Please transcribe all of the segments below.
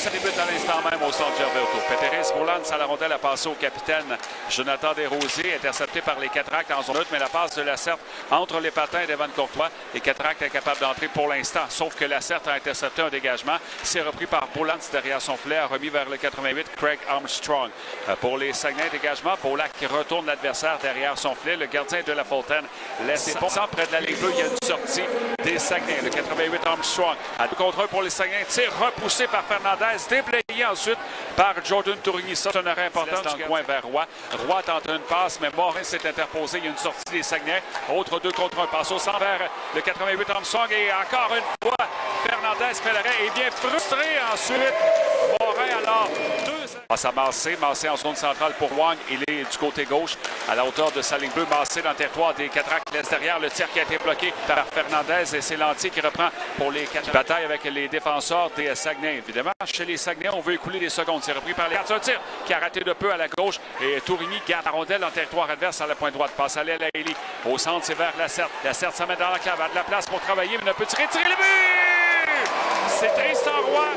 Ça débute à l'instant même au centre Gervais-Auto. Péteris Boulans à la rondelle a passé au capitaine Jonathan Desrosiers, intercepté par les Cataractes en zone neutre, mais la passe de Lacerte entre les patins d'Evan Courtois. Les Cataractes incapables d'entrer pour l'instant, sauf que Lacerte a intercepté un dégagement. C'est repris par Boulans derrière son filet, a remis vers le 88 Craig Armstrong. Pour les Saguenay, dégagement, Beaulac qui retourne l'adversaire derrière son filet. Le gardien de la Fontaine laisse ses pas près de la ligne bleue. Il y a une sortie des Saguenay. Le 88 Armstrong à 2 contre 1 pour les Saguenay. Tir repoussé par Fernandez, déblayé ensuite par Jordan Tourigny. Ça, c'est un arrêt important dans le coin vers Roy. Roy tente une passe, mais Morin s'est interposé. Il y a une sortie des Saguenay. Autre 2 contre 1. Passe au centre vers le 88 Armstrong. Et encore une fois, Fernandez fait l'arrêt et bien frustré ensuite. Morin alors 2. Passe à Massé. Massé en zone centrale pour Wang. Il est du côté gauche à la hauteur de sa ligne bleue. Massé dans le territoire des Cataractes laisse derrière. Le tir qui a été bloqué par Fernandez et c'est Lantier qui reprend pour les Cataractes. Bataille avec les défenseurs des Saguenay. Évidemment, chez les Saguenay, on veut écouler des secondes. C'est repris par les Cataractes. Un tir qui a raté de peu à la gauche et Tourigny garde la rondelle en territoire adverse à la pointe droite. Passe à l'aile à Élie. Au centre, c'est vers Lacerte. Lacerte s'en met dans la cave. A de la place pour travailler, mais ne peut tirer le but! C'est Tristan Roy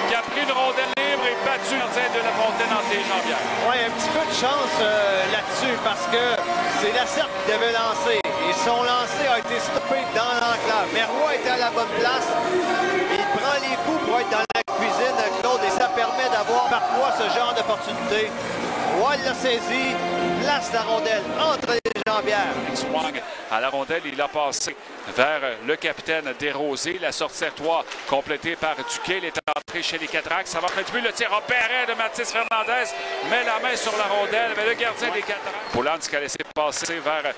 qui a pris une rondelle libre et battu le gardien de la Fontaine entre les jambières. Oui, un petit peu de chance là-dessus parce que c'est Lacerte qui devait lancer. Et son lancer a été stoppé dans l'enclave. Mais Roy était à la bonne place. Il prend les coups pour être dans la cuisine, Claude, et ça permet d'avoir parfois ce genre d'opportunité. Roy l'a saisi, place la rondelle entre les jambières. Swang à la rondelle, il a passé vers le capitaine Desrosiers. La sortie à 3 complétée par Duquet. Il est entré chez les Cataractes. Ça va près du but. Le tir opéré de Mathis Fernandez met la main sur la rondelle. Mais le gardien des Cataractes, Boulans, qui a laissé passer vers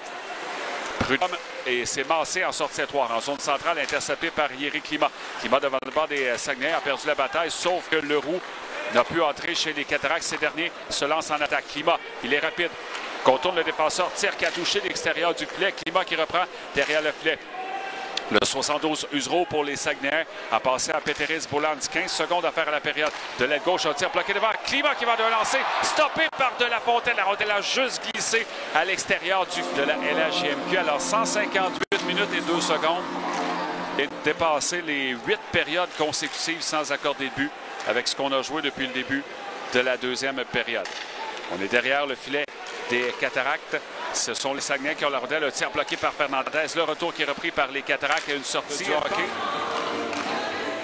Prudhomme et c'est Massé en sortie à 3. En zone centrale, intercepté par Yeri Climat. Climat devant le bord des Saguenay a perdu la bataille, sauf que Leroux n'a pu entrer chez les Cataractes. Ces derniers se lancent en attaque. Climat, il est rapide. Contourne le défenseur, tir qui a touché l'extérieur du filet. Climat qui reprend derrière le filet. Le 72 Usereau pour les Saguenay a passé à Péteris Boulans. 15 secondes à faire à la période. De l'aile gauche, un tir bloqué devant. Climat qui va de lancer. Stoppé par De La Fontaine. La rondelle a juste glissé à l'extérieur de la LHJMQ. Alors 158 minutes et 2 secondes. Et dépasser les 8 périodes consécutives sans accorder de but avec ce qu'on a joué depuis le début de la deuxième période. On est derrière le filet des Cataractes. Ce sont les Saguenay qui ont la rondelle. Un tir bloqué par Fernandez. Le retour qui est repris par les Cataractes et une sortie du hockey.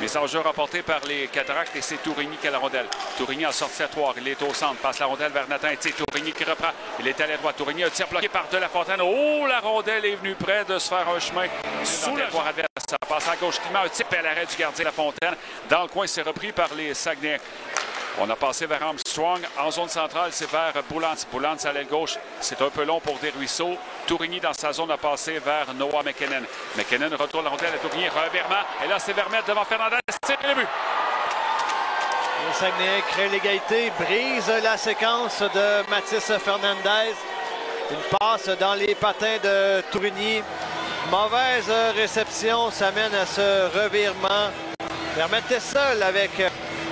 Les enjeux rapportés par les Cataractes et c'est Tourigny qui a la rondelle. Tourigny en sortie à 3. Il est au centre. Passe la rondelle vers Nathan Etier. Tourigny qui reprend. Il est à la droite. Tourigny, un tir bloqué par De La Fontaine. Oh, la rondelle est venue près de se faire un chemin sous le territoire adverse. Ça passe à gauche. Climat, un tir à l'arrêt du gardien de La Fontaine. Dans le coin, c'est repris par les Saguenay. On a passé vers Armstrong. En zone centrale, c'est vers Boulans. Boulans à l'aile gauche. C'est un peu long pour Desruisseaux. Tourigny, dans sa zone, a passé vers Noah McKinnon. McKinnon retourne la rondelle à Tourigny. Revirement. Et là, c'est Vermette devant Fernandez. C'est le but. Les Saguenay créent l'égalité, brise la séquence de Mathis Fernandez. Une passe dans les patins de Tourigny. Mauvaise réception, ça mène à ce revirement. Vermette est seul avec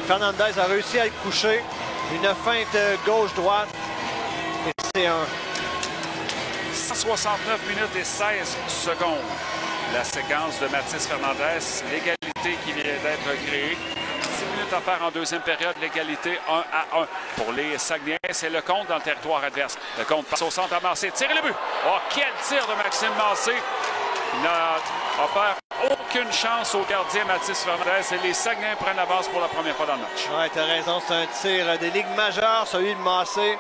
Fernandez, a réussi à le coucher. Une feinte gauche-droite. Et c'est un 169 minutes et 16 secondes. La séquence de Mathis Fernandez. L'égalité qui vient d'être créée. 10 minutes à faire en deuxième période. L'égalité 1-1 pour les Saguenay. C'est le compte dans le territoire adverse. Le compte passe au centre à Massé. Tire le but. Oh, quel tir de Maxime Massé. Il n'a offert aucune chance au gardien Mathis Fernandez. Et les Saguenay prennent l'avance pour la première fois dans le match. Oui, tu as raison. C'est un tir des ligues majeures, celui de Massé.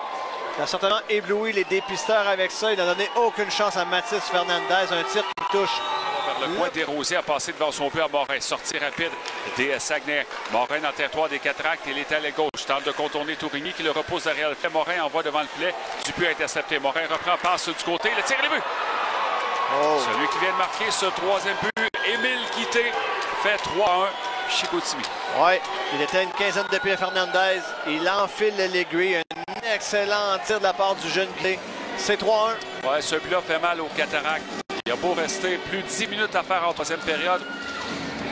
Il a certainement ébloui les dépisteurs avec ça. Il n'a donné aucune chance à Mathis Fernandez. Un tir qui touche. Le coin Desrosiers a passé devant son but à Morin. Sortie rapide des Saguenay. Morin dans le territoire des Cataractes. Il est à l'aile gauche. Tente de contourner Tourigny qui le repose derrière le filet. Morin envoie devant le filet. Dupuis intercepté. Morin reprend, passe du côté. Le tir et le but. Oh. Celui qui vient de marquer ce troisième but, Émile Guité, fait 3-1 Chicoutimi. Oui, il était à une quinzaine de pieds Fernandez. Il enfile l'aiguille. Un excellent tir de la part du jeune clé. C'est 3-1. Oui, ce but-là fait mal aux Cataractes. Il a beau rester plus de 10 minutes à faire en troisième période.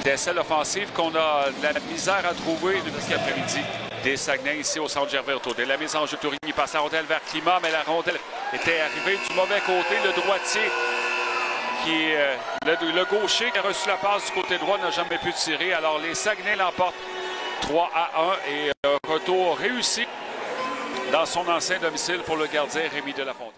Des celles offensives qu'on a de la misère à trouver depuis l'après-midi. Des Saguenay ici au centre Gervais-Auto. Dès la mise en jeu, Tourigny passe la rondelle vers Climat, mais la rondelle était arrivée du mauvais côté. Le droitier, le gaucher qui a reçu la passe du côté droit, n'a jamais pu tirer. Alors les Saguenay l'emportent 3-1 et retour réussi dans son ancien domicile pour le gardien Rémi Delafontaine.